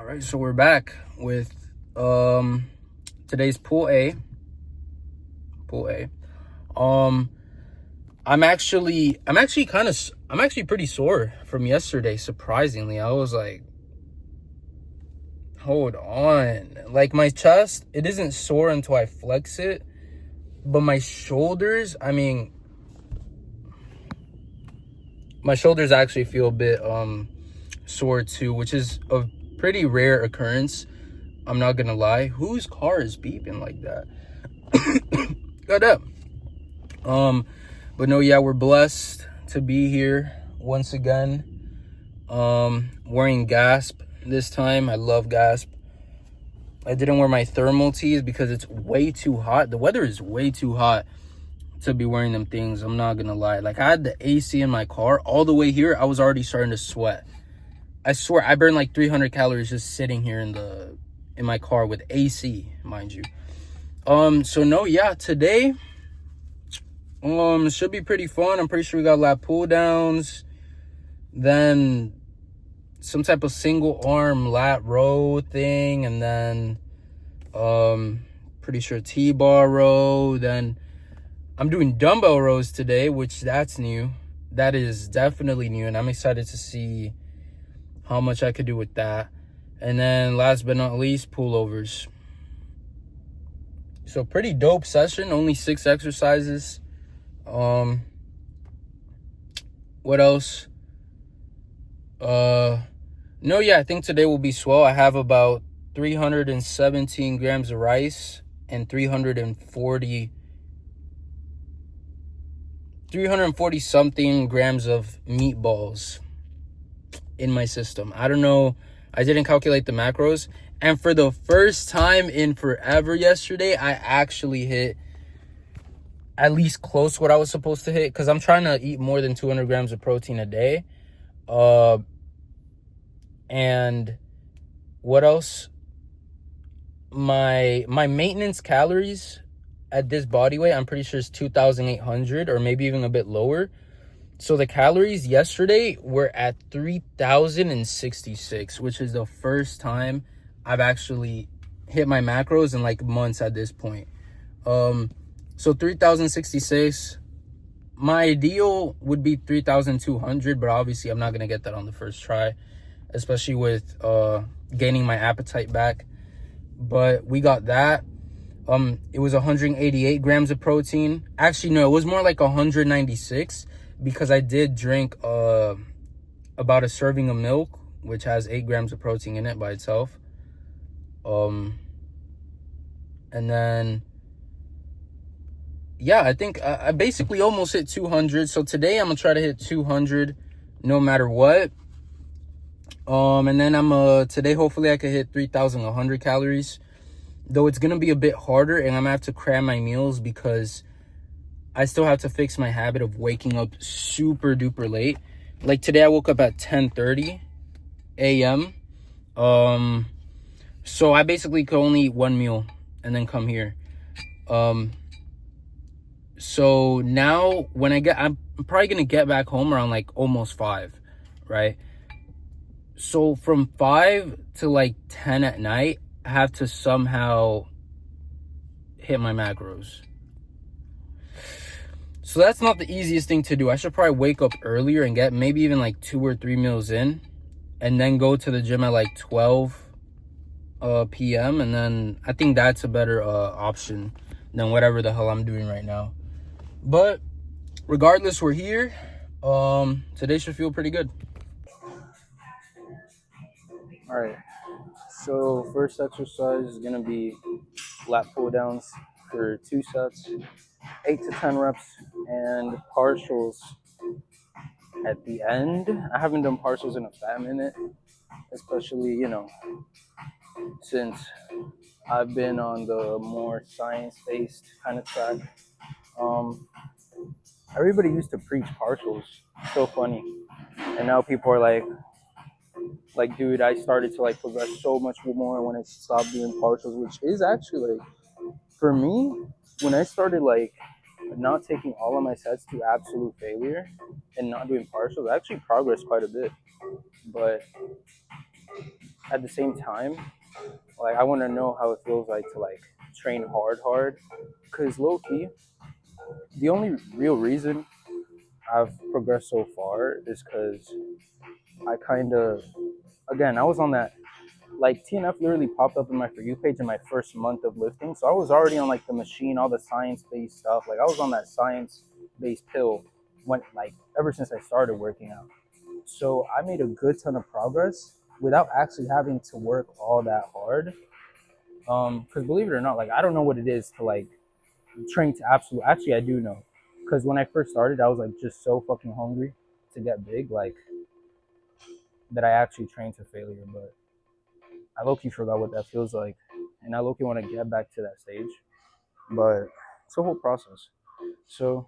All right, so we're back with today's pool A. Pool A. Um I'm actually pretty sore from yesterday, surprisingly. I was like, hold on. Like my chest, it isn't sore until I flex it, but my shoulders, my shoulders actually feel a bit sore too, which is a pretty rare occurrence. I'm not gonna lie. Whose car is beeping like that? Got up. But no, yeah, we're blessed to be here once again. Wearing Gasp this time. I love Gasp. I didn't wear my thermal tees because it's way too hot. The weather is way too hot to be wearing them things. I'm not gonna lie. Like, I had the AC in my car all the way here. I was already starting to sweat. I swear I burned like 300 calories just sitting here in my car with AC, mind you. So no, yeah, today should be pretty fun. I'm pretty sure we got lat pull downs, then some type of single arm lat row thing, and then pretty sure T-bar row. Then I'm doing dumbbell rows today, which that's new. That is definitely new, and I'm excited to see how much I could do with that. And then last but not least, pullovers. So pretty dope session, only 6 exercises. What else? No, yeah, I think today will be swell. I have about 317 grams of rice and 340 something grams of meatballs in my system. I don't know. I didn't calculate the macros. And for the first time in forever yesterday, I actually hit at least close what I was supposed to hit, because I'm trying to eat more than 200 grams of protein a day. And what else? My maintenance calories at this body weight, I'm pretty sure is 2,800 or maybe even a bit lower. So the calories yesterday were at 3,066, which is the first time I've actually hit my macros in like months at this point. So 3,066. My ideal would be 3,200, but obviously I'm not going to get that on the first try, especially with gaining my appetite back. But we got that. It was 188 grams of protein. Actually, no, it was more like 196, because I did drink about a serving of milk, which has 8 grams of protein in it by itself. And then, yeah, I think I basically almost hit 200. So today I'm gonna try to hit 200 no matter what. And then today hopefully I can hit 3,100 calories. Though it's gonna be a bit harder, and I'm gonna have to cram my meals because I still have to fix my habit of waking up super duper late. Like today I woke up at 10:30 a.m. So I basically could only eat one meal and then come here. So now I'm probably gonna get back home around like almost 5, right? So from 5 to like 10 at night, I have to somehow hit my macros. So that's not the easiest thing to do. I should probably wake up earlier and get maybe even like 2 or 3 meals in, and then go to the gym at like 12 p.m. And then I think that's a better option than whatever the hell I'm doing right now. But regardless, we're here. Today should feel pretty good. All right. So first exercise is gonna be lat pull downs for 2 sets, 8 to 10 reps, and partials at the end. I haven't done partials in a fat minute, especially, since I've been on the more science-based kind of track. Everybody used to preach partials. So funny. And now people are like, dude, I started to like progress so much more when I stopped doing partials, which is actually like, for me, when I started like not taking all of my sets to absolute failure and not doing partials, I actually progressed quite a bit. But at the same time, like I want to know how it feels like to like train hard. Cause low key, the only real reason I've progressed so far is because I kind of, again, I was on that, like TNF literally popped up in my For You page in my first month of lifting. So I was already on like the machine, all the science based stuff. Like I was on that science based pill when, like, ever since I started working out. So I made a good ton of progress without actually having to work all that hard. Because believe it or not, like I don't know what it is to like train to absolute. Actually, I do know. Because when I first started, I was like just so fucking hungry to get big, like that I actually trained to failure. But I low key forgot what that feels like, and I low key want to get back to that stage. But it's a whole process. So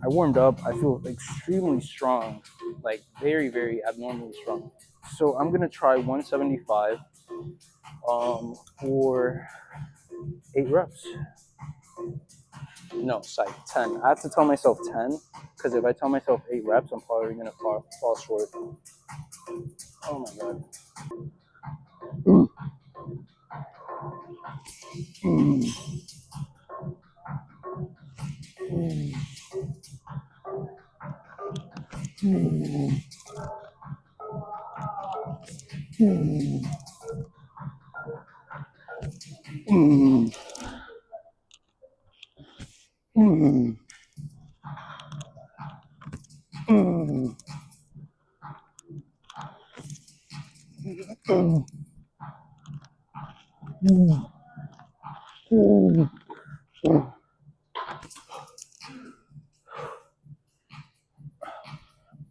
I warmed up. I feel extremely strong, like very abnormally strong. So I'm gonna try 175 for 8 reps. No, sorry, 10. I have to tell myself 10 because if I tell myself 8 reps, I'm probably gonna fall short. Oh my god. Mm, mm, mm, mm, mm, mm, mm, mm, mm, mm, mm.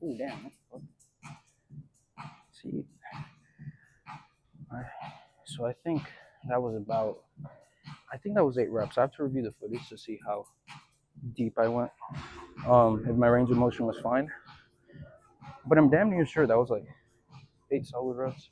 Oh damn. See, so I think that was about. I think that was 8 reps. I have to review the footage to see how deep I went. If my range of motion was fine, but I'm damn near sure that was like 8 solid reps.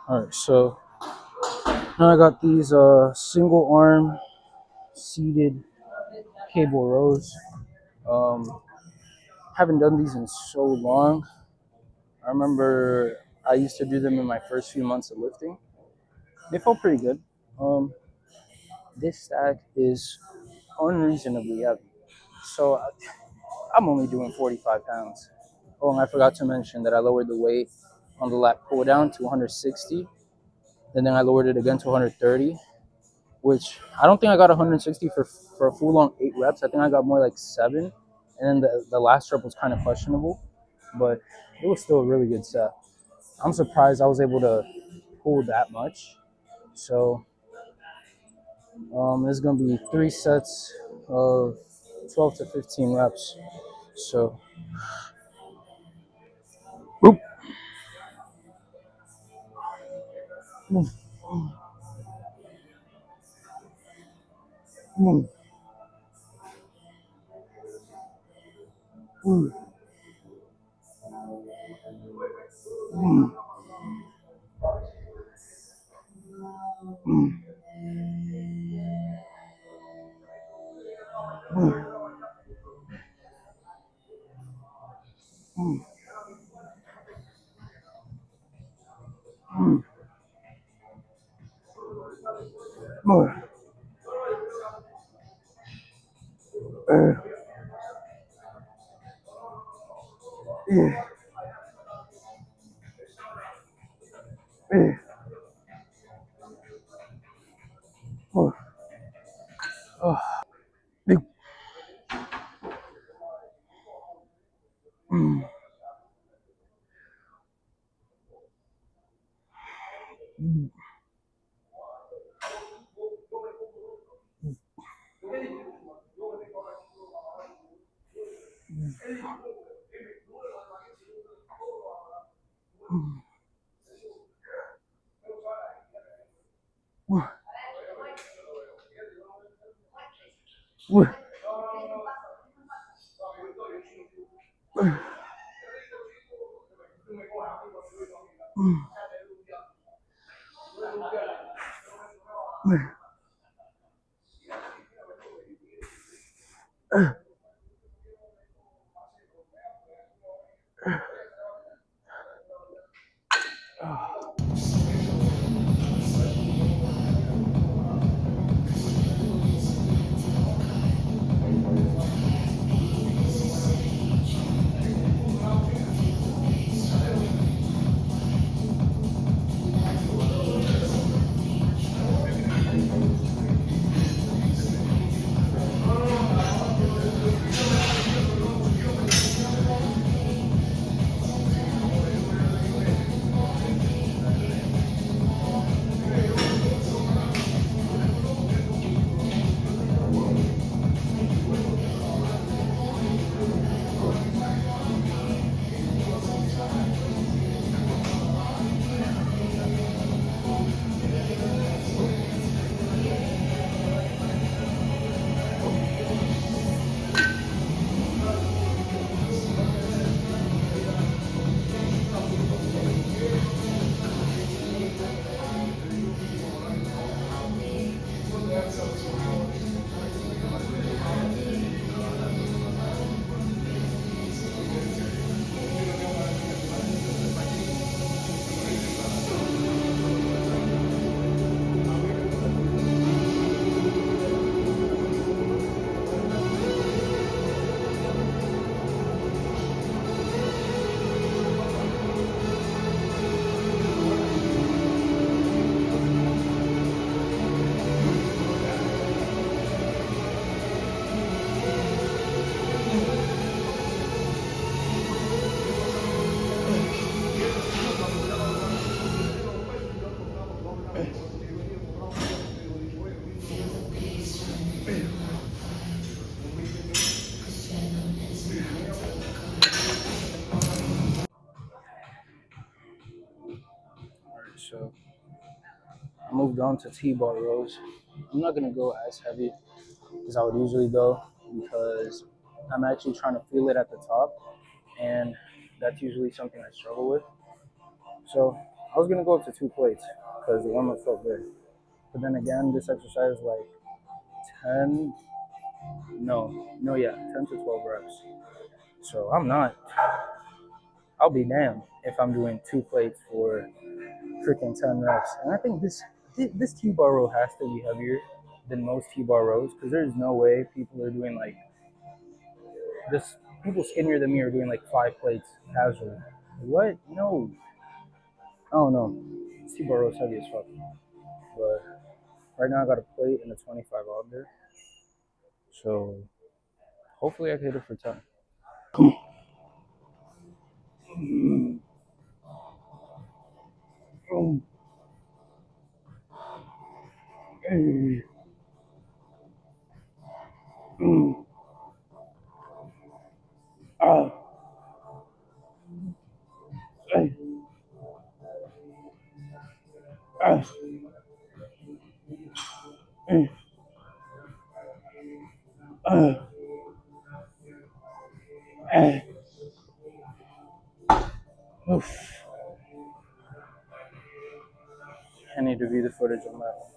All right, so now I got these single arm seated cable rows. Um, haven't done these in so long. I remember I used to do them in my first few months of lifting. They felt pretty good. Um, this stack is unreasonably heavy. So I'm only doing 45 pounds. Oh, and I forgot to mention that I lowered the weight on the lat pull down to 160, and then I lowered it again to 130, which I don't think I got 160 for a full on 8 reps. I think I got more like 7, and then the last rep was kind of questionable, but it was still a really good set. I'm surprised I was able to pull that much. So there's gonna be 3 sets of 12 to 15 reps. So, boop, boop, boop, boop, boop, boop, boop, boop, boop, boop. Yeah. Alright, so I moved on to T-bar rows. I'm not gonna go as heavy as I would usually go because I'm actually trying to feel it at the top, and that's usually something I struggle with. So I was gonna go up to 2 plates because the warm up felt good. But then again, this exercise is like 10, yeah, 10 to 12 reps. So I'll be damned if I'm doing 2 plates for freaking 10 reps. And I think this T-bar row has to be heavier than most T-bar rows because there's no way people are doing like this. People skinnier than me are doing like 5 plates casually. What? No. I don't know. This T-bar row is heavy as fuck. But right now I got a plate and a 25 out there. So hopefully I can hit it for 10. Oof. I need to view the footage on that one.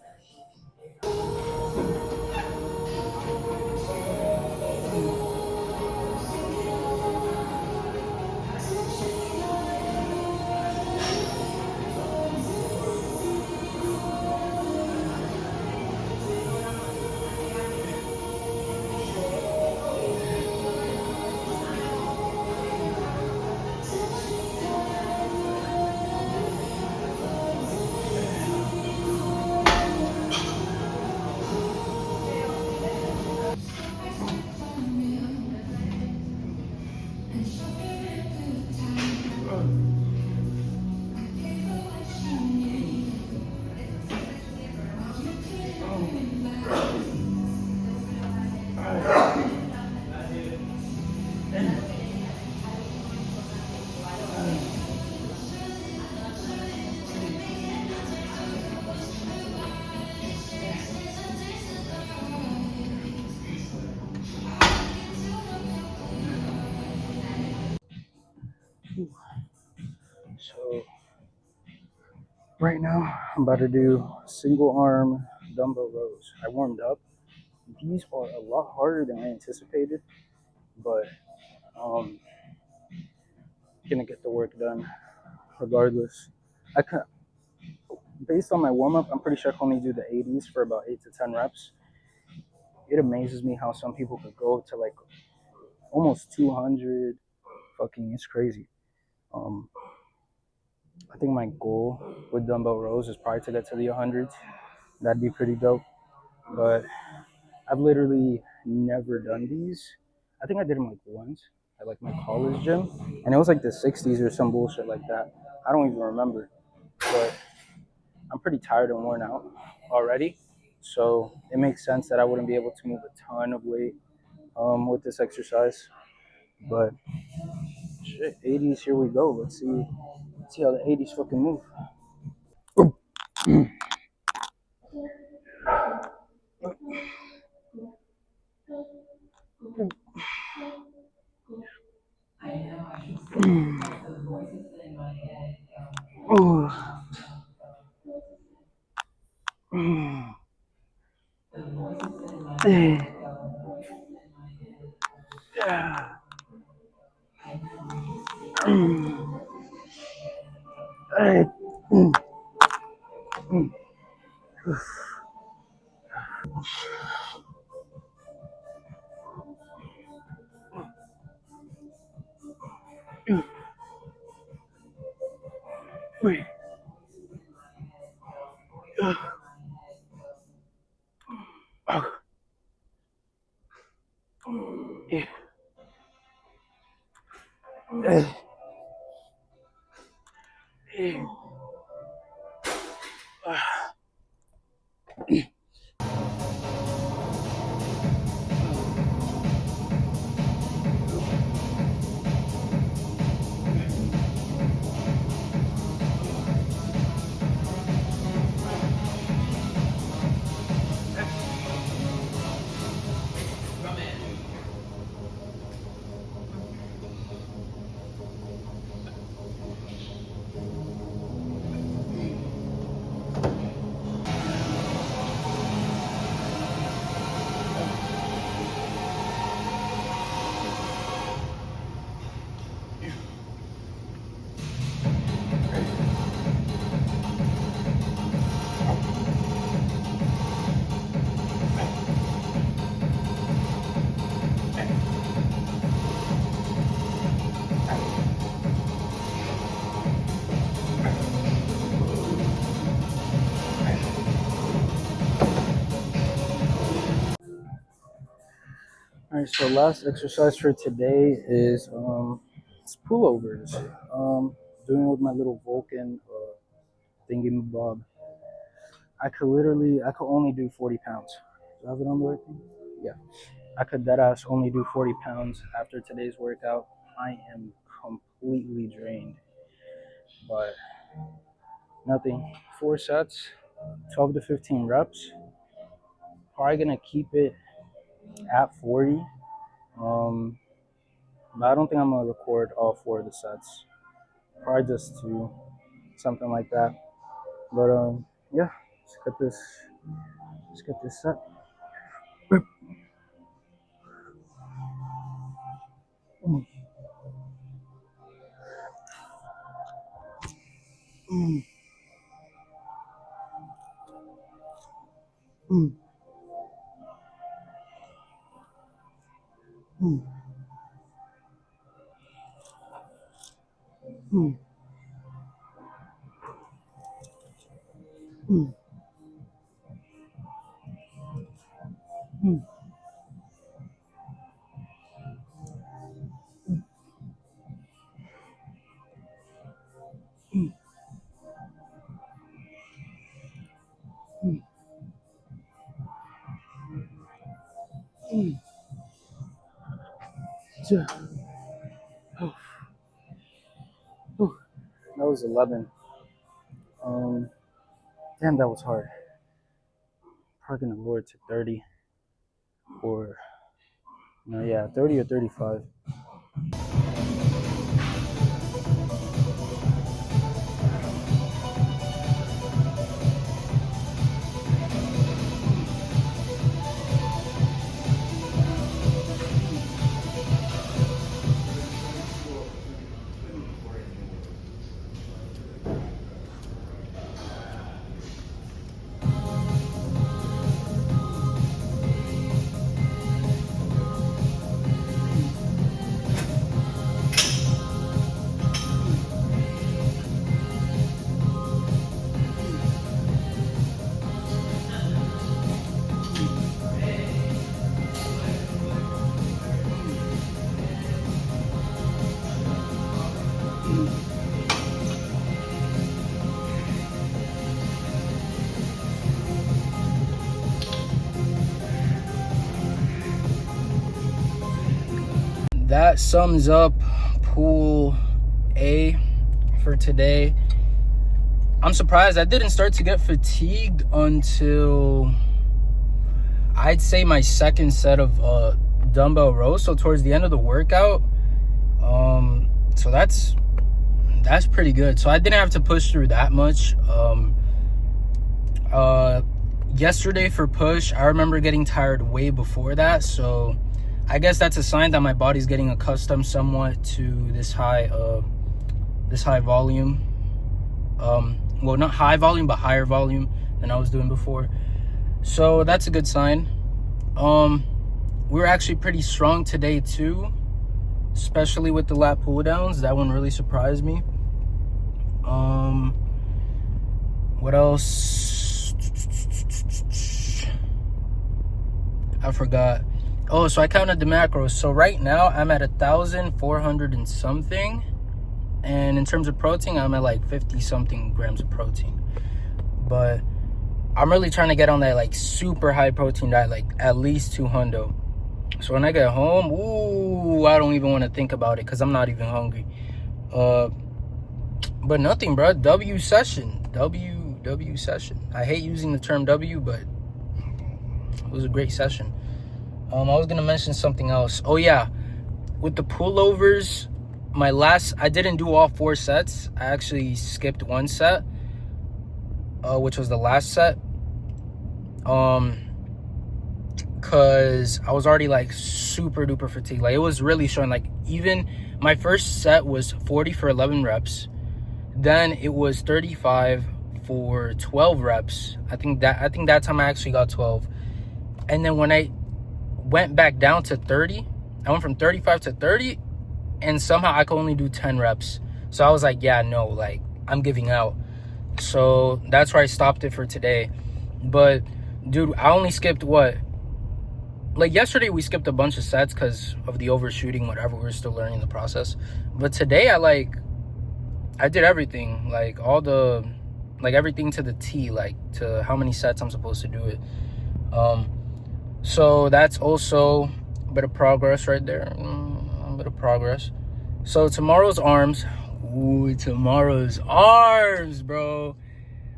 Right now, I'm about to do single arm dumbbell rows. I warmed up. These are a lot harder than I anticipated, but um, gonna get the work done regardless. I can, based on my warm up, I'm pretty sure I can only do the 80s for about 8 to 10 reps. It amazes me how some people could go to like almost 200. Fucking, it's crazy. Um, I think my goal with dumbbell rows is probably to get to the 100s. That'd be pretty dope. But I've literally never done these. I think I did them like once at like my college gym, and it was like the 60s or some bullshit like that. I don't even remember, but I'm pretty tired and worn out already, so it makes sense that I wouldn't be able to move a ton of weight with this exercise. But shit, 80s, here we go. Let's see how the 80s fucking move. Oh. Yeah. All right, so last exercise for today is it's pullovers. Doing with my little Vulcan thingy bob. I could only do 40 pounds. Do I have it on the right thing? Yeah. I could deadass only do 40 pounds after today's workout. I am completely drained, but nothing. 4 sets, 12 to 15 reps. Probably gonna keep it at 40. Um, but I don't think I'm gonna record all four of the sets. Probably just two, something like that. But yeah, let's get this set. Mm, mm, mm, mm, mm, mm, mm, mm. Yeah. Oh, oh. That was 11. Um, damn, that was hard. Probably gonna lower it to 30 or no, yeah, 30 or 35. that sums up pool A for today. I'm surprised I didn't start to get fatigued until I'd say my second set of dumbbell rows, so towards the end of the workout. So that's pretty good. So I didn't have to push through that much. Yesterday for push, I remember getting tired way before that, so I guess that's a sign that my body's getting accustomed somewhat to this high volume. Well, not high volume, but higher volume than I was doing before. So that's a good sign. We were actually pretty strong today too, especially with the lat pull downs. That one really surprised me. What else? I forgot. Oh, so I counted the macros. So right now I'm at 1,400 and something. And in terms of protein, I'm at like 50 something grams of protein. But I'm really trying to get on that like super high protein diet, like at least 200. So when I get home, ooh, I don't even want to think about it because I'm not even hungry. But nothing, bro. W session. W session. I hate using the term W, but it was a great session. I was gonna mention something else. Oh yeah, with the pullovers, I didn't do all 4 sets. I actually skipped 1 set, which was the last set. Cause I was already like super duper fatigued. Like it was really showing. Like even my first set was 40 for 11 reps. Then it was 35 for 12 reps. I think that time I actually got 12. And then when I went back down to 30, I went from 35 to 30, and somehow I could only do 10 reps. So I was like, yeah, no, like I'm giving out. So that's where I stopped it for today. But dude, I only skipped what? Like yesterday we skipped a bunch of sets because of the overshooting, whatever. We're still learning the process. But today I did everything, like everything to the T, like to how many sets I'm supposed to do it. So that's also a bit of progress right there. A bit of progress. So tomorrow's arms. Ooh, tomorrow's arms, bro.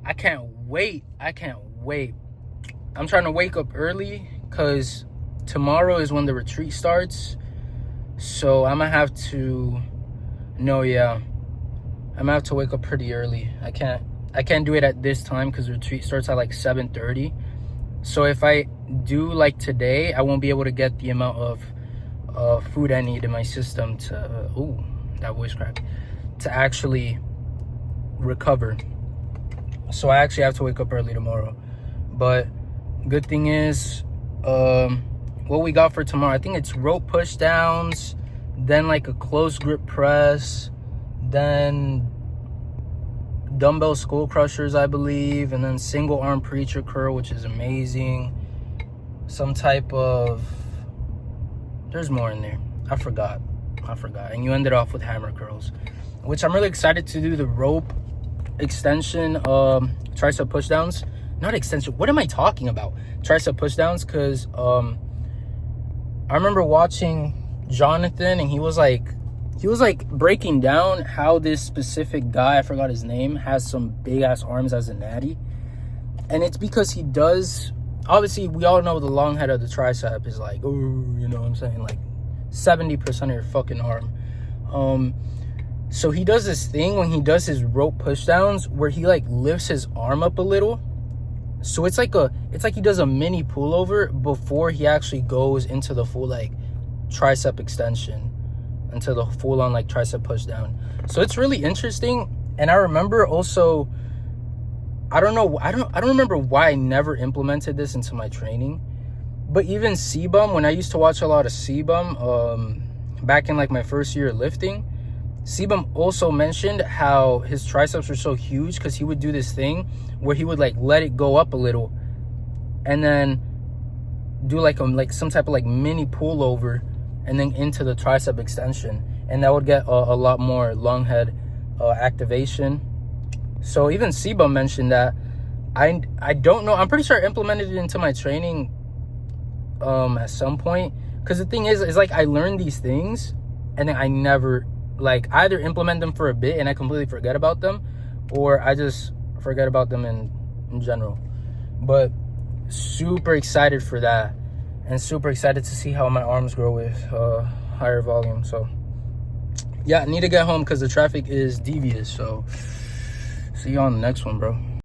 I can't wait. I'm trying to wake up early because tomorrow is when the retreat starts. So I'm gonna have to I'm gonna have to wake up pretty early. I can't do it at this time because the retreat starts at like 7:30. So if I do like today, I won't be able to get the amount of food I need in my system to that voice crack, to actually recover. So I actually have to wake up early tomorrow. But good thing is, what we got for tomorrow, I think it's rope push downs, then like a close grip press, then dumbbell skull crushers, I believe, and then single arm preacher curl, which is amazing. Some type of, there's more in there. I forgot. And you ended off with hammer curls, which I'm really excited to do the rope extension, tricep push downs. Not extension. What am I talking about? Tricep push downs, because I remember watching Jonathan, and he was like breaking down how this specific guy, I forgot his name, has some big ass arms as a natty. And it's because he does, obviously we all know the long head of the tricep is like, oh, you know what I'm saying, like 70% of your fucking arm. So he does this thing when he does his rope push downs where he like lifts his arm up a little. So it's like he does a mini pullover before he actually goes into the full like tricep extension, into the full on like tricep push down. So it's really interesting. And I remember also, I don't remember why I never implemented this into my training, but even C-Bum, when I used to watch a lot of C-Bum back in like my first year of lifting, C-Bum also mentioned how his triceps were so huge because he would do this thing where he would like let it go up a little and then do like some type of like mini pullover and then into the tricep extension, and that would get a lot more long head activation. So even C-Bum mentioned that. I don't know, I'm pretty sure I implemented it into my training at some point, because the thing is like I learned these things and then I never, like, either implement them for a bit and I completely forget about them, or I just forget about them in general. But super excited for that, and super excited to see how my arms grow with higher volume. So yeah, I need to get home because the traffic is devious. So see you on the next one, bro.